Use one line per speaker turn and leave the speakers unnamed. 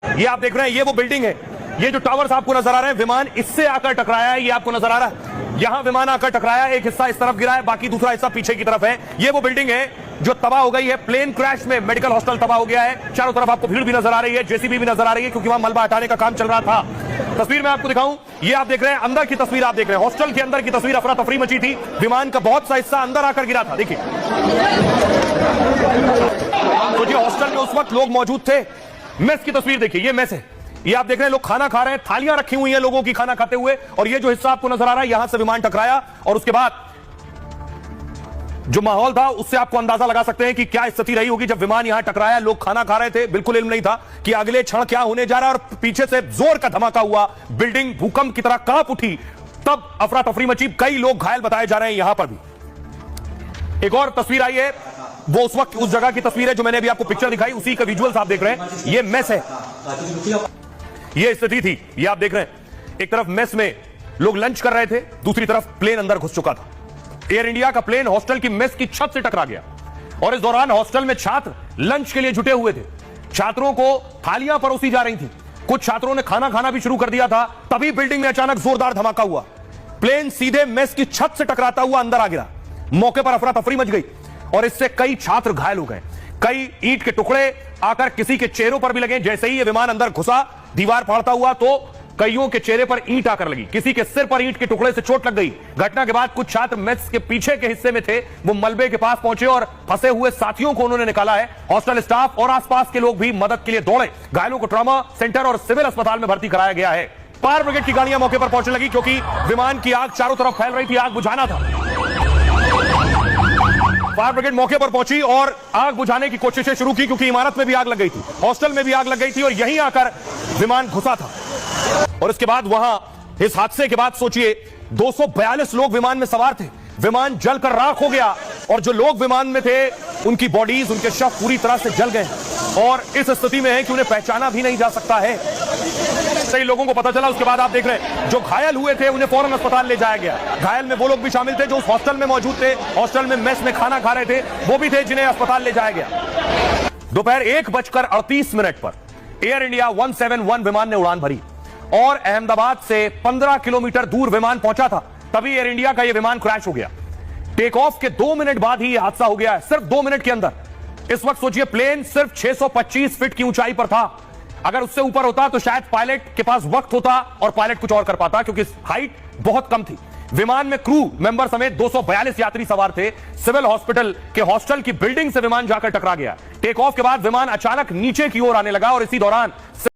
ये आप देख रहे हैं, ये वो बिल्डिंग है, ये जो टावर्स आपको नजर आ रहे हैं, विमान इससे आकर टकराया है। ये आपको नजर आ रहा है, यहां विमान आकर टकराया, एक हिस्सा इस तरफ गिरा है, बाकी दूसरा हिस्सा पीछे की तरफ है। ये वो बिल्डिंग है जो तबाह हो गई है। प्लेन क्रैश में मेडिकल हॉस्टल तबाह हो गया है। चारों तरफ आपको भीड़ भी नजर आ रही है, जेसीबी भी नजर आ रही है, क्योंकि वहां मलबा हटाने का काम चल रहा था। तस्वीर में आपको दिखाऊं, ये आप देख रहे हैं अंदर की तस्वीर, आप देख रहे हैं हॉस्टल के अंदर की तस्वीर। अफरा तफरी मची थी, विमान का बहुत सा हिस्सा अंदर आकर गिरा था। देखिए, तो ये हॉस्टल में उस वक्त लोग मौजूद थे। मेस की तस्वीर देखिए, ये मेस है, ये आप देख रहे हैं लोग खाना खा रहे हैं, थालियां रखी हुई हैं लोगों की खाना खाते हुए। और ये जो हिस्सा आपको नजर आ रहा है, यहां से विमान टकराया और उसके बाद जो माहौल था उससे आपको अंदाजा लगा सकते हैं कि क्या स्थिति रही होगी जब विमान यहां टकराया। लोग खाना खा रहे थे, बिल्कुल इल्म नहीं था कि अगले क्षण क्या होने जा रहा है। और पीछे से जोर का धमाका हुआ, बिल्डिंग भूकंप की तरह कांप उठी, तब अफरा तफरी मची। कई लोग घायल बताए जा रहे हैं। यहां पर भी एक और तस्वीर आई है, वो उस वक्त उस जगह की तस्वीर है जो मैंने अभी आपको पिक्चर दिखाई, उसी का विजुअल्स आप देख रहे हैं। ये मेस है, ये स्थिति थी, ये आप देख रहे हैं। एक तरफ मेस में लोग लंच कर रहे थे, दूसरी तरफ प्लेन अंदर घुस चुका था। एयर इंडिया का प्लेन हॉस्टल की मेस की छत से टकरा गया और इस दौरान हॉस्टल में छात्र लंच के लिए जुटे हुए थे। छात्रों को थालियां परोसी जा रही थी, कुछ छात्रों ने खाना खाना भी शुरू कर दिया था। तभी बिल्डिंग में अचानक जोरदार धमाका हुआ, प्लेन सीधे मेस की छत से टकराता हुआ अंदर आ गिरा। मौके पर अफरा तफरी मच गई और इससे कई छात्र घायल हो गए। कई ईंट के टुकड़े आकर किसी के चेहरों पर भी लगे। जैसे ही यह विमान अंदर घुसा, दीवार फाड़ता हुआ, तो कईयों के चेहरे पर ईंट आकर लगी, किसी के सिर पर ईंट के टुकड़े से चोट लग गई। घटना के बाद कुछ छात्र मेस के पीछे के हिस्से में थे, वो मलबे के पास पहुंचे और फंसे हुए साथियों को उन्होंने निकाला है। हॉस्टल स्टाफ और आसपास के लोग भी मदद के लिए दौड़े। घायलों को ट्रॉमा सेंटर और सिविल अस्पताल में भर्ती कराया गया है। फायर ब्रिगेड की गाड़ियां मौके पर पहुंचने लगी, क्योंकि विमान की आग चारों तरफ फैल रही थी, आग बुझाना था। फायर ब्रिगेड मौके पर पहुंची और आग बुझाने की कोशिशें शुरू की, क्योंकि इमारत में भी आग लग गई थी, हॉस्टल में भी आग लग गई थी और यहीं आकर विमान घुसा था। और इसके बाद वहां इस हादसे के बाद सोचिए 242 लोग विमान में सवार थे। विमान जलकर राख हो गया और जो लोग विमान में थे उनकी बॉडीज, उनके शव पूरी तरह से जल गए और इस स्थिति में है कि उन्हें पहचाना भी नहीं जा सकता है। कई लोगों को पता चला। उसके बाद आप देख रहे हैं जो घायल हुए थे उन्हें फौरन अस्पताल ले जाया गया। घायल में वो लोग भी शामिल थे जो उस हॉस्टल में मौजूद थे, हॉस्टल में मेस में खाना खा रहे थे, वो भी थे जिन्हें अस्पताल ले जाया गया। दोपहर 1:38 पर एयर इंडिया 171 विमान ने उड़ान भरी और अहमदाबाद से 15 किलोमीटर दूर विमान पहुंचा था। तभी एयर इंडिया का यह विमान क्रैश हो गया। टेक ऑफ के 2 मिनट बाद ही यह हादसा हो गया है, सिर्फ 2 मिनट के अंदर। इस वक्त सोचिए प्लेन सिर्फ 625 फीट की ऊंचाई पर था। अगर उससे ऊपर होता तो शायद पायलट के पास वक्त होता और पायलट कुछ और कर पाता, क्योंकि हाइट बहुत कम थी। विमान में क्रू मेंबर समेत 242 यात्री सवार थे। सिविल हॉस्पिटल के हॉस्टल की बिल्डिंग से विमान जाकर टकरा गया। टेक ऑफ के बाद विमान अचानक नीचे की ओर आने लगा और इसी दौरान